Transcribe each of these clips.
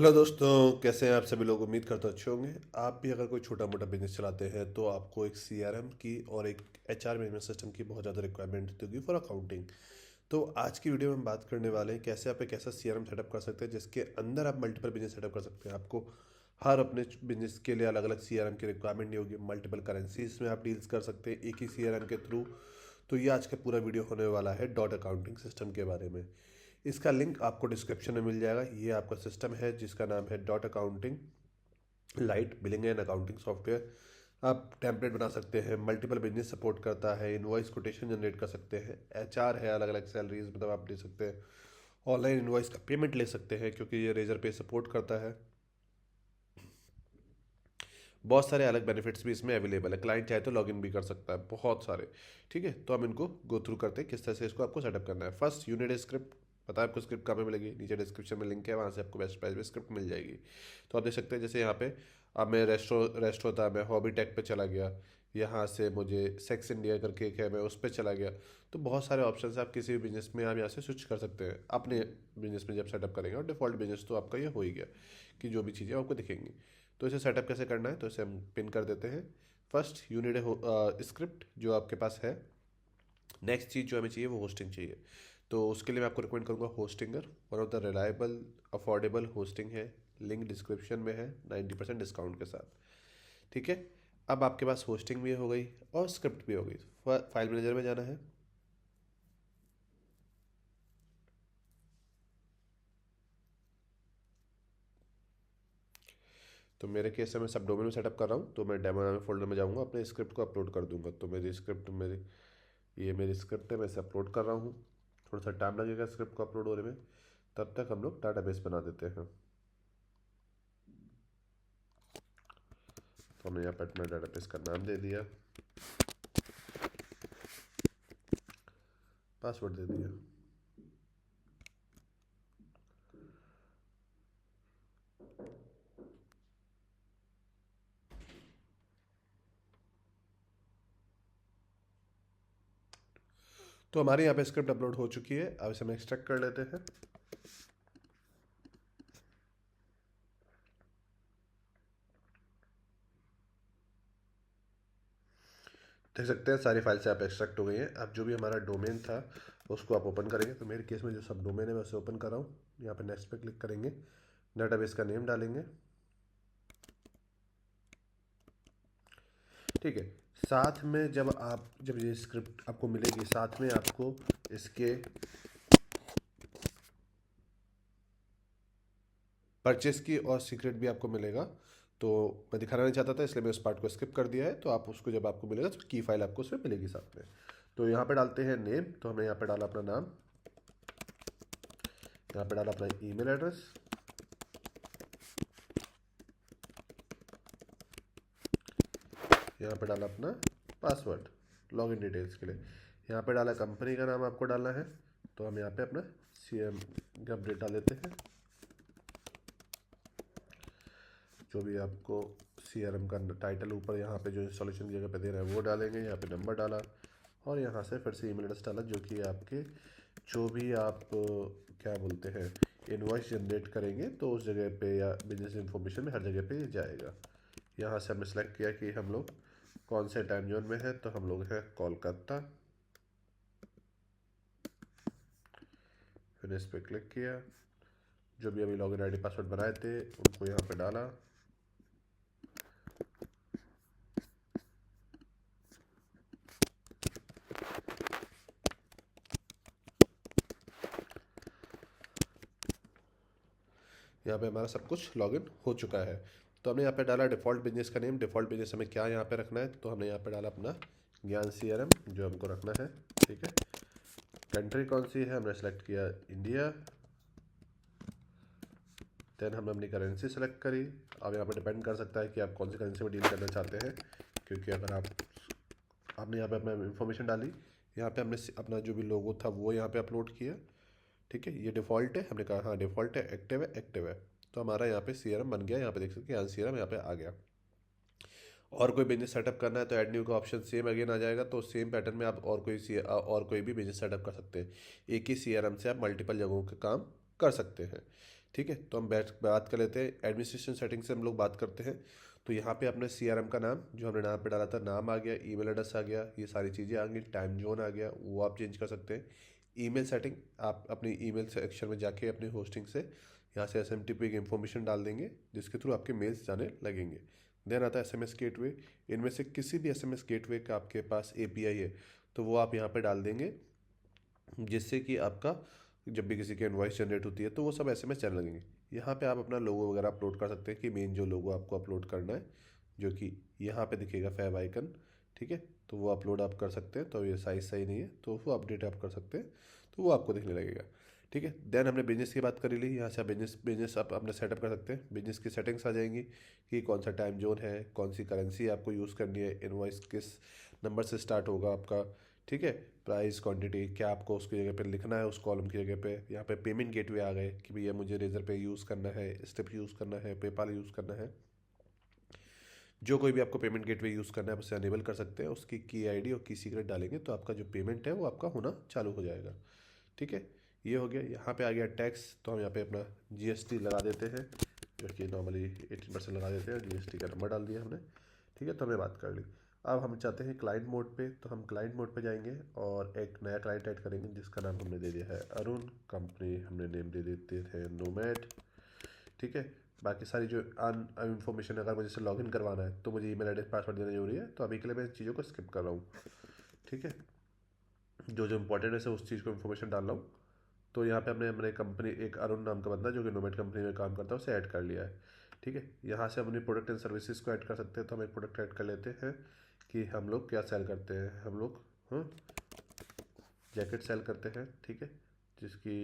Hello दोस्तों, कैसे हैं आप सभी लोग। उम्मीद करता हूं अच्छे होंगे। आप भी अगर कोई छोटा मोटा बिजनेस चलाते हैं तो आपको एक सीआरएम की और एक एचआर मैनेजमेंट सिस्टम की बहुत ज़्यादा रिक्वायरमेंट होगी फॉर अकाउंटिंग। तो आज की वीडियो में हम बात करने वाले हैं कैसे आप एक ऐसा सीआरएम सेटअप कर सकते हैं जिसके अंदर आप मल्टीपल बिजनेस सेटअप कर सकते हैं। आपको हर अपने बिजनेस के लिए अलग अलग सीआरएम की रिक्वायरमेंट नहीं होगी। मल्टीपल करेंसीज में आप डील्स कर सकते हैं एक ही सीआरएम के थ्रू। तो ये आज का पूरा वीडियो होने वाला है डॉट अकाउंटिंग सिस्टम के बारे में। इसका लिंक आपको डिस्क्रिप्शन में मिल जाएगा। ये आपका सिस्टम है जिसका नाम है dot accounting light billing and accounting software. आप टेम्पलेट बना सकते हैं, मल्टीपल बिजनेस सपोर्ट करता है, इनवॉइस कोटेशन जनरेट कर सकते हैं, एचआर है, अलग अलग सैलरीज मतलब आप दे सकते हैं, ऑनलाइन इनवॉइस का पेमेंट ले सकते हैं क्योंकि ये रेजर पे सपोर्ट करता है। बहुत सारे अलग बेनिफिट्स भी इसमें अवेलेबल है। क्लाइंट चाहे तो लॉगिन भी कर सकता है, बहुत सारे। ठीक है, तो हम इनको गो थ्रू करते हैं किस तरह से इसको आपको सेटअप करना है। First unit script. पता है आपको स्क्रिप्ट कहाँ पे मिलेगी? नीचे डिस्क्रिप्शन में लिंक है, वहाँ से आपको बेस्ट प्राइस में स्क्रिप्ट मिल जाएगी। तो आप देख सकते हैं जैसे यहाँ पे अब मैं रेस्टो था, मैं हॉबी टेक पे चला गया। यहाँ से मुझे सेक्स इंडिया करके एक है, मैं उस पर चला गया। तो बहुत सारे ऑप्शन है, आप किसी भी बिजनेस में आप यहाँ से स्विच कर सकते हैं अपने बिजनेस में जब सेटअप करेंगे। और डिफॉल्ट बिजनेस तो आपका ये हो ही गया कि जो भी चीज़ें आपको दिखेंगी। तो इसे सेटअप कैसे करना है, तो इसे हम पिन कर देते हैं। फर्स्ट यूनिट स्क्रिप्ट जो आपके पास है। नेक्स्ट चीज़ जो हमें चाहिए वो होस्टिंग चाहिए। तो उसके लिए मैं आपको रिकमेंड करूँगा Hostinger. One of the reliable affordable hosting है। लिंक डिस्क्रिप्शन में है 90% डिस्काउंट के साथ। ठीक है, अब आपके पास होस्टिंग भी हो गई और स्क्रिप्ट भी हो गई। फाइल मैनेजर में जाना है। तो मेरे केस से मैं सब डोमेन में सेटअप कर रहा हूँ, तो मैं डेमो फोल्डर में जाऊँगा, अपने स्क्रिप्ट को अपलोड कर दूंगा। तो ये मेरी स्क्रिप्ट है, मैं इसे अपलोड कर रहा हूँ। थोड़ा सा टाइम लगेगा स्क्रिप्ट को अपलोड होने में, तब तक हम लोग डाटाबेस बना देते हैं। तो हमने यहाँ पर अपना डाटाबेस का नाम दे दिया, पासवर्ड दे दिया। तो हमारे यहाँ पे स्क्रिप्ट अपलोड हो चुकी है। अब इसे हम एक्सट्रैक्ट कर लेते हैं। देख सकते हैं सारी फाइल से आप एक्सट्रैक्ट हो गई हैं। अब जो भी हमारा डोमेन था उसको आप ओपन करेंगे। तो मेरे केस में जो सब डोमेन है मैं उसे ओपन कर रहा हूँ। यहाँ पे नेक्स्ट पे क्लिक करेंगे, डाटाबेस का नेम डालेंगे। ठीक है, साथ में जब ये स्क्रिप्ट आपको मिलेगी, साथ में आपको इसके परचेस की और सीक्रेट भी आपको मिलेगा। तो मैं दिखाना नहीं चाहता था इसलिए मैं उस पार्ट को स्किप कर दिया है। तो आप उसको जब आपको मिलेगा तो की फाइल आपको उसमें मिलेगी साथ में। तो यहाँ पे डालते हैं नेम। तो हमने यहाँ पे डाला अपना नाम, यहाँ पे डाला अपना ईमेल एड्रेस, यहाँ पे डाला अपना पासवर्ड लॉगिन डिटेल्स के लिए, यहाँ पे डाला कंपनी का नाम आपको डालना है। तो हम यहाँ पे अपना CM का अपडेट डाल देते हैं। जो भी आपको CRM का टाइटल ऊपर यहाँ पे जो इंस्टॉलेशन की जगह पे दे रहा है वो डालेंगे। यहाँ पे नंबर डाला और यहाँ से फिर से ईमेल एड्रेस डाला, जो कि आपके जो भी आप क्या बोलते हैं इनवॉइस जनरेट करेंगे तो उस जगह पे या बिजनेस इंफॉर्मेशन में हर जगह पे ये जाएगा। यहाँ से हमने सेलेक्ट किया कि हम लोग कौन से टाइम जोन में है। तो हम लोग हैं कोलकाता। फिर इस पर क्लिक किया, जो भी अभी लॉगिन आईडी पासवर्ड बनाए थे उनको यहाँ पे डाला। यहाँ पे हमारा सब कुछ लॉगिन हो चुका है। तो हमने यहाँ पे डाला डिफ़ॉल्ट बिजनेस का नेम। डिफ़ॉल्ट बिजनेस हमें क्या यहाँ पे रखना है, तो हमने यहाँ पे डाला अपना ज्ञान CRM जो हमको रखना है। ठीक है, कंट्री कौन सी है, हमने सेलेक्ट किया इंडिया। देन हमने अपनी करेंसी सेलेक्ट करी। अब यहाँ पे डिपेंड कर सकता है कि आप कौन सी करेंसी में डील करना चाहते हैं, क्योंकि अगर आपने यहाँ पे अपना इन्फॉर्मेशन डाली, यहाँ पे हमने अपना जो भी लोगो था वो यहाँ पे अपलोड किया। ठीक है, ये डिफ़ॉल्ट है, हमने कहा हाँ डिफ़ॉल्ट है, एक्टिव है, एक्टिव है। तो हमारा यहाँ पे CRM बन गया। यहाँ पे देख सकते हैं CRM यहाँ पे आ गया। और कोई बिजनेस सेटअप करना है तो ऐड न्यू का ऑप्शन सेम अगेन आ जाएगा। तो सेम पैटर्न में आप और कोई भी बिजनेस सेटअप कर सकते हैं। एक ही CRM से आप मल्टीपल जगहों के काम कर सकते हैं। ठीक है, तो हम बात कर लेते हैं एडमिनिस्ट्रेशन सेटिंग से। हम लोग बात करते हैं तो यहाँ पे अपने सीआरएम का नाम, जो हमने नाम पे डाला था, नाम आ गया, ईमेल एड्रेस आ गया, ये सारी चीज़ें आ गई, टाइम जोन आ गया, वो आप चेंज कर सकते हैं। ईमेल सेटिंग, आप अपनी ईमेल सेक्शन में जाके अपनी होस्टिंग से यहाँ से एसएमटीपी की इंफॉर्मेशन डाल देंगे, जिसके थ्रू आपके मेल्स जाने लगेंगे। देन आता है एसएमएस गेटवे। इनमें से किसी भी एसएमएस गेटवे का आपके पास एपीआई है तो वो आप यहाँ पे डाल देंगे, जिससे कि आपका जब भी किसी की इनवॉइस जनरेट होती है तो वो सब एसएमएस चलने लगेंगे। यहाँ पे आप अपना लोगो वगैरह अपलोड कर सकते हैं, कि मेन जो लोगो आपको अपलोड करना है, जो कि यहाँ पे दिखेगा फैब आइकन, ठीक है, तो वो अपलोड आप कर सकते हैं। तो ये साइज़ सही नहीं है तो वो अपडेट आप कर सकते हैं, तो वो आपको दिखने लगेगा। ठीक है, देन हमने बिजनेस की बात कर ली। यहाँ से आप बिजनेस आप अपना सेटअप कर सकते हैं। बिजनेस की सेटिंग्स आ जाएंगी कि कौन सा टाइम जोन है, कौन सी करेंसी आपको यूज़ करनी है, इनवॉइस किस नंबर से स्टार्ट होगा आपका, ठीक है, प्राइस क्वांटिटी क्या आपको उसकी जगह पे लिखना है, उस कॉलम की जगह पे। यहाँ पे पेमेंट गेटवे आ गए कि भैया मुझे रेजर पे यूज़ करना है, स्टेप यूज़ करना है, पेपाल यूज़ करना है, जो कोई भी आपको पेमेंट गेटवे यूज़ करना है आप उसे अनेबल कर सकते हैं। उसकी की आईडी और की सीक्रेट डालेंगे तो आपका जो पेमेंट है वो आपका होना चालू हो जाएगा। ठीक है, ये हो गया। यहाँ पे आ गया टैक्स, तो हम यहाँ पे अपना जीएसटी लगा देते हैं, जो कि नॉर्मली 18% लगा देते हैं। जीएसटी का नंबर डाल दिया हमने, ठीक है, तो हमने बात कर ली। अब हम चाहते हैं क्लाइंट मोड पे, तो हम क्लाइंट मोड पे जाएंगे और एक नया क्लाइंट ऐड करेंगे, जिसका नाम हमने दे दिया है अरुण, कंपनी हमने नेम दे देते हैं नोमैड। ठीक है, बाकी सारी जो इन्फॉर्मेशन, अगर मुझे से लॉगिन करवाना है तो मुझे ईमेल एड्रेस पासवर्ड देना जरूरी है, तो अभी के लिए मैं इन चीज़ों को स्किप कर रहा हूँ। ठीक है, जो जो इंपॉर्टेंट है उस चीज़ को इन्फॉर्मेशन डाल रहा हूँ। तो यहाँ पे हमने हमने कंपनी, एक अरुण नाम का बंदा जो कि नोमैड कंपनी में काम करता है, उसे ऐड कर लिया है। ठीक है, यहाँ से हम अपनी प्रोडक्ट एंड सर्विसेज को ऐड कर सकते हैं। तो हम एक प्रोडक्ट ऐड कर लेते हैं कि हम लोग क्या सेल करते हैं। हम लोग जैकेट सेल करते हैं, ठीक है, जिसकी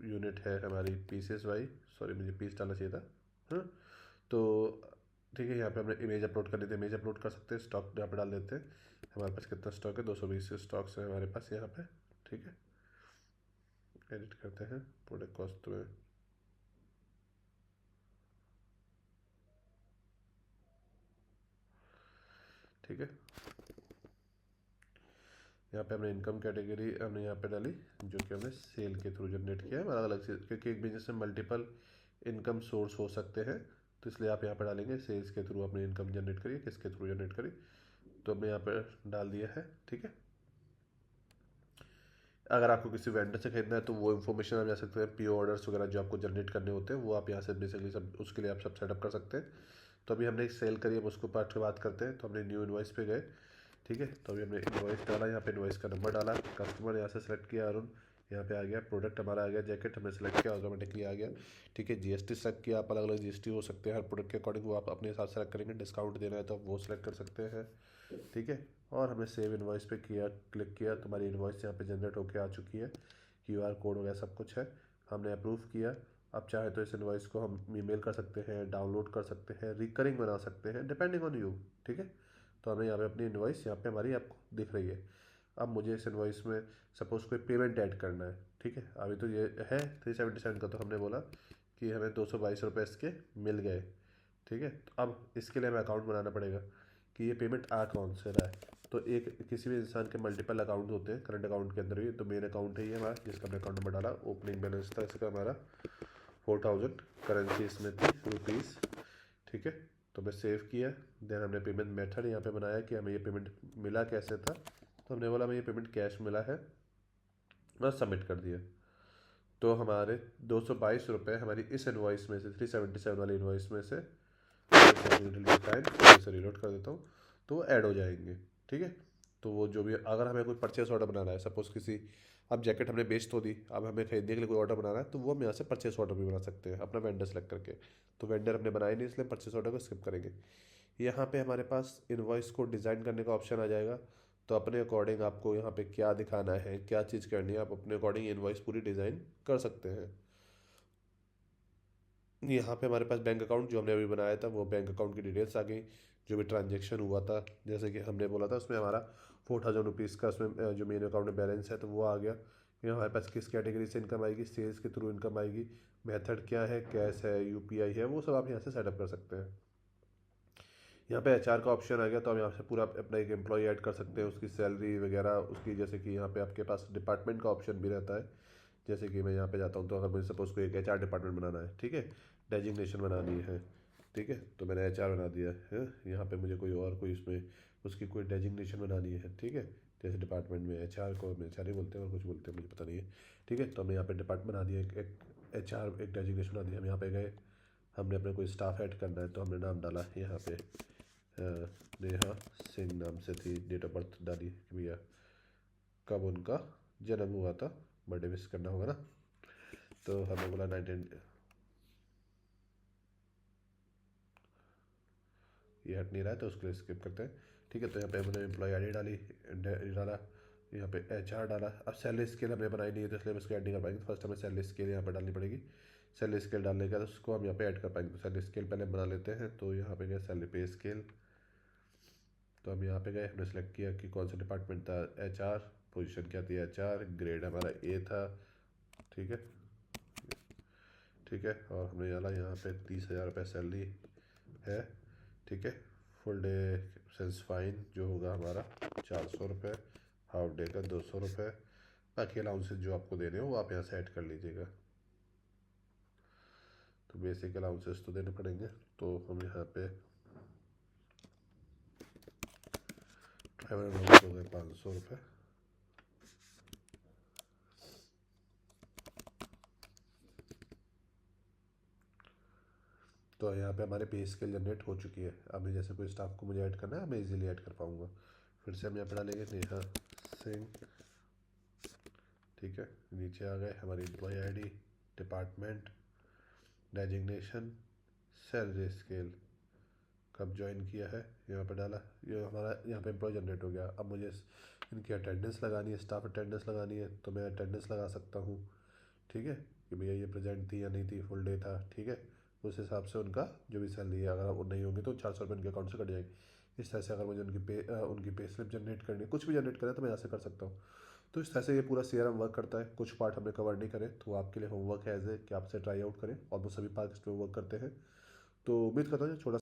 यूनिट है हमारी पीसेस वाई, सॉरी मुझे पीस डालना चाहिए था। हाँ, तो ठीक है, यहाँ पे हमने इमेज अपलोड करनी थी, इमेज अपलोड कर सकते हैं। स्टॉक यहाँ पे डाल देते हैं, हमारे पास कितना स्टॉक है, 220 स्टॉक्स है हमारे पास यहाँ पे। ठीक है, एडिट करते हैं प्रोडक्ट कॉस्ट में। ठीक है, यहाँ पे हमने इनकम कैटेगरी हमने यहाँ पे डाली, जो कि हमने सेल के थ्रू जनरेट किया है। अलग अलग से, क्योंकि एक बिजनेस में मल्टीपल इनकम सोर्स हो सकते हैं, तो इसलिए आप यहाँ पे डालेंगे सेल्स के थ्रू अपनी इनकम जनरेट करिए, किसके थ्रू जनरेट करिए, तो हमने यहाँ पे डाल दिया है। ठीक है, अगर आपको किसी वेंडर से खरीदना है तो वो इन्फॉर्मेशन आप जा सकते हैं। पी ऑर्डर्स वगैरह जो आपको जनरेट करने होते हैं वो आप यहाँ से बेसिकली सब, उसके लिए आप सब सेटअप कर सकते हैं। तो अभी हमने एक सेल करी, हम उसको पार्ट की बात करते हैं। तो हमने न्यू इनवॉइस पे गए, ठीक है, तो अभी हमने इनवॉइस डाला, यहाँ पे इनवॉइस का नंबर डाला, कस्टमर यहाँ से सेलेक्ट किया अरुण, यहाँ पे आ गया प्रोडक्ट हमारा आ गया जैकेट, हमने सेलेक्ट किया, ऑटोमेटिकली आ गया। ठीक है, जीएसटी सेलेक्ट किया, आप अलग अलग जीएसटी हो सकते हैं हर प्रोडक्ट के अकॉर्डिंग, वो आप अपने हिसाब से सेलेक्ट करेंगे। डिस्काउंट देना है तो आप वो सेलेक्ट कर सकते हैं। ठीक है, और हमने सेव इनवॉइस पे किया, क्लिक किया, तो हमारी इनवॉइस यहाँ पे जनरेट होकर आ चुकी है। क्यूआर कोड वगैरह सब कुछ है, हमने अप्रूव किया। अब चाहे तो इस इनवॉइस को हम ईमेल कर सकते हैं, डाउनलोड कर सकते हैं, रिकरिंग बना सकते हैं, डिपेंडिंग ऑन यू। ठीक है, तो हमें यहाँ पे अपनी इनवॉइस यहाँ पे हमारी आपको दिख रही है। अब मुझे इस इनवॉइस में सपोज कोई पेमेंट ऐड करना है, ठीक है, अभी तो ये है 377 का, तो हमने बोला कि हमें 222 रुपये इसके मिल गए। ठीक है, तो अब इसके लिए हमें अकाउंट बनाना पड़ेगा कि ये पेमेंट आ कौन से रहा है। तो एक किसी भी इंसान के मल्टीपल अकाउंट होते हैं करंट अकाउंट के अंदर भी, तो मेन अकाउंट है ये हमारा, जिसका हमने अकाउंट नंबर डाला। ओपनिंग बैलेंस था इसका हमारा 4000, करेंसी इसमें थी रुपीज़। ठीक है, तो मैं सेव किया। देन हमने पेमेंट मेथड यहाँ पे बनाया कि हमें ये पेमेंट मिला कैसे था, तो हमने बोला हमें ये पेमेंट कैश मिला है, बस सबमिट कर दिया। तो हमारे 222 रुपये हमारी इस इन्वॉइस में से, 377 वाली इन्वॉइस में से, टाइम से रिलोड कर देता हूँ, तो वो ऐड हो जाएंगे। ठीक है, तो वो जो भी, अगर हमें कोई परचेस ऑर्डर बनाना है, सपोज किसी, अब जैकेट हमने बेच तो दी, अब हमें खरीदने के लिए कोई ऑर्डर बनाना है, तो वो हम यहाँ से परचेस ऑर्डर भी बना सकते हैं अपना वेंडर सेलेक्ट करके। तो वेंडर हमने बनाए नहीं, इसलिए परचेस ऑर्डर को स्किप करेंगे। यहाँ पे हमारे पास इनवॉइस को डिज़ाइन करने का ऑप्शन आ जाएगा। तो अपने अकॉर्डिंग आपको यहाँ पे क्या दिखाना है, क्या चीज़ करनी है, आप अपने अकॉर्डिंग इनवॉइस पूरी डिज़ाइन कर सकते हैं। यहाँ पे हमारे पास बैंक अकाउंट जो हमने अभी बनाया था, वो बैंक अकाउंट की डिटेल्स आ गई, जो भी ट्रांजेक्शन हुआ था, जैसे कि हमने बोला था उसमें हमारा 4000 रुपीज़ का उसमें जो मेन अकाउंट में बैलेंस है, तो वो आ गया। फिर हमारे पास किस कैटेगरी से इनकम आएगी, सेल्स के थ्रू इनकम आएगी, मेथड क्या है, कैश है, यूपीआई है, वो सब आप यहाँ से सेटअप कर सकते हैं। यहाँ पे एचआर का ऑप्शन आ गया, तो हम यहाँ से पूरा अपना एक एम्प्लॉय ऐड कर सकते हैं, उसकी सैलरी वगैरह उसकी, जैसे कि यहाँ पे आपके पास डिपार्टमेंट का ऑप्शन भी रहता है, जैसे कि मैं यहाँ पे जाता हूँ, तो अगर मुझे सपोज कोई एक HR डिपार्टमेंट बनाना है, ठीक है, डेजिग्नेशन बनानी है, ठीक है, तो मैंने HR बना दिया है। यहाँ पे मुझे कोई और कोई उसमें उसकी कोई डेजिग्नेशन बनानी है, ठीक है, जैसे डिपार्टमेंट में HR को हम HR ही बोलते हैं और कुछ बोलते हैं मुझे पता नहीं है, ठीक है। तो हमने यहाँ पे डिपार्टमेंट बना दिया, एक HR एक डेजिग्नेशन बना दिया। हम यहाँ पे गए, हमने अपने कोई स्टाफ ऐड करना है, तो हमने नाम डाला यहाँ पे नेहा सिंह नाम से थी, डेट ऑफ बर्थ डाली कि भैया कब उनका जन्म हुआ था, बर्थडे विश करना होगा ना, तो हमने बोला 19, ये हट नहीं रहा है तो उसको स्किप करते हैं, ठीक है। तो यहाँ पे हमने एम्प्लॉय आई डी डाला, यहाँ पे HR डाला। अब सैलरी स्केल हमने बनाई नहीं है, तो इसलिए हम इसको ऐड नहीं कर पाएंगे। फर्स्ट हमें सैलरी स्केल यहाँ पे डालनी पड़ेगी। सैलरी स्केल डालने के बाद उसको हम यहाँ पे ऐड कर पाएंगे, तो सैलरी स्केल पहले बना लेते हैं। तो यहाँ पे गए सैलरी पे स्केल, तो हम यहाँ पे गए, हमने सेलेक्ट किया कि कौन सा डिपार्टमेंट था, HR, पोजीशन क्या थी HR, ग्रेड हमारा A था, ठीक है, ठीक है। और हमने डाला यहाँ पे 30,000 रुपये सैलरी है, ठीक है। फुल डे सेंस फाइन जो होगा हमारा 400 रुपये, हाफ डे का 200 रुपये, बाकी अलाउंसेस जो आपको देने हो वो आप यहाँ से ऐड कर लीजिएगा। तो बेसिक अलाउंसेस तो देने पड़ेंगे, तो हम यहाँ पे ट्रैवल अलाउंस हो गए 500 रुपये, तो यहाँ पे हमारे पे स्केल जनरेट हो चुकी है। अभी जैसे कोई स्टाफ को मुझे ऐड करना है, मैं इजीली ऐड कर पाऊँगा। फिर से हम यहाँ पे डालेंगे नेहा सिंह, ठीक है। नीचे आ गए हमारी employee ID, department, designation, salary scale, कब ज्वाइन किया है यहाँ पे डाला, ये हमारा यहाँ पे एम्प्लॉय जनरेट हो गया। अब मुझे इनकी अटेंडेंस लगानी है, स्टाफ अटेंडेंस लगानी है, तो मैं अटेंडेंस लगा सकता हूँ, ठीक है, कि भैया ये प्रेजेंट थी या नहीं थी, फुल डे था, ठीक है। उस हिसाब से उनका जो भी सैलरी है, अगर वो नहीं होंगी तो 400 रुपये उनके अकाउंट से कट जाएगी। इस तरह से अगर मुझे उनकी पे स्लिप जनरेट करनी है, कुछ भी जनरेट करें, तो मैं यहाँ से कर सकता हूँ। तो इस तरह से ये पूरा CRM वर्क करता है। कुछ पार्ट हमने कवर नहीं करे, तो आपके लिए होमवर्क है एज ए कि आपसे ट्राई आउट करें, ऑलमोस्ट सभी पार्ट इस पर वर्क करते हैं। तो उम्मीद करता हूँ छोटा